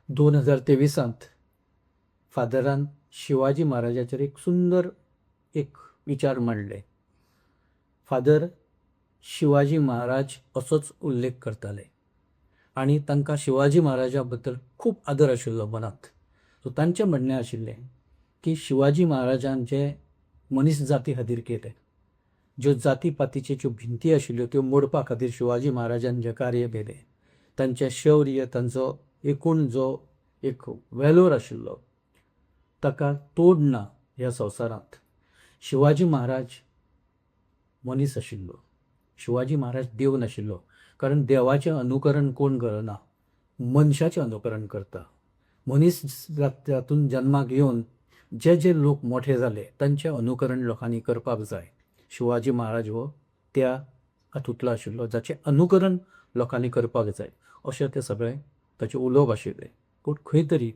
2023 फादरान शिवाजी महाराजाचेर एक सुंदर एक विचार मांडले. फादर शिवाजी महाराज असोच उल्लेख करताले आणि तांकां शिवाजी महाराजा बद्दल खूप आदर आशिल्लो मनांत. सो तांचें म्हणणें आशिल्लें की शिवाजी महाराजान जे मनीस जाती खातीर केलें, ज्यो जाती पातीच्यो ज्यो भिंती आशिल्ल्यो त्यो मोडपा खातीर शिवाजी महाराजान जें कार्य केलें, तांचें शौर्य, तांचो एकूण जो एक वेलोर आशिल्लो ताका तोड ना ह्या संवसारांत. शिवाजी महाराज मनीस आशिल्लो, शिवाजी महाराज देव नाशिल्लो. कारण देवाचें अनुकरण कोण करना, मनशाचें अनुकरण करता. मनीस जातून जन्माक येवन जे जे लोक मोठे जाले तांचें अनुकरण लोकांनी करपाक जाय. शिवाजी महाराज हो त्या हातूंतलो आशिल्लो जाचें अनुकरण लोकांनी करपाक जाय अशें तें सगळें ताचें उलोवप आशिल्लें. पूण खंय तरी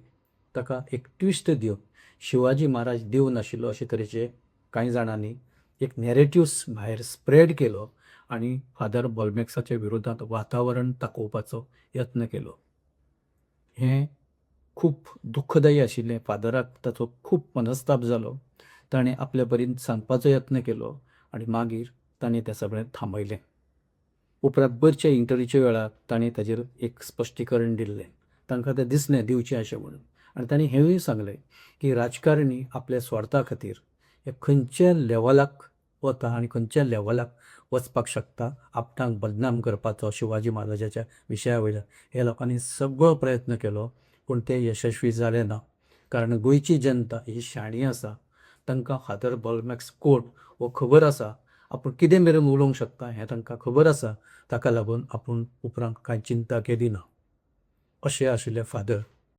ताका एक ट्विस्ट दिवन शिवाजी महाराज देव नाशिल्लो अशे तरेचे कांय जाणांनी एक नॅरेटिव्स भायर स्प्रेड केलो आनी फादर बॉलमॅक्साच्या विरोधांत वातावरण तापोवपाचो यत्न केलो. हें खूब दुख्खदायी आशिल्लें. फादराक ताचो खूब मनस्ताप जालो. ताणें आपल्या परीन सांगपाचो यत्न केलो आनी मागीर ताणें तें सगळें थांबयलें. उपरांत बरच्या इंटरव्यूच्या वेळार ताणें ताचेर एक स्पश्टीकरण दिल्लें. तांकां तें दिसलें दिवचें अशें म्हणून. आनी ताणें हेंवूय सांगलें की राजकारणी आपल्या स्वार्था खातीर हे खंयच्या लेवलाक वता आनी खंयच्या लेवलाक वचपाक शकता. आपणाक बदनाम करपाचो शिवाजी महाराजाच्या विशया वयल्यान हे लोकांनी सगळो प्रयत्न केलो, पूण ते यशस्वी जाले ना. कारण गोंयची जनता ही शाणी आसा. तांकां फादर बॉलमॅक्स कोण हो खबर आसा. आपूण कितें मेरेन उलोवंक शकता हें तांकां खबर आसा. ताका लागून आपूण उपरांत कांय चिंता केली ना. अशें आशिल्लें फादर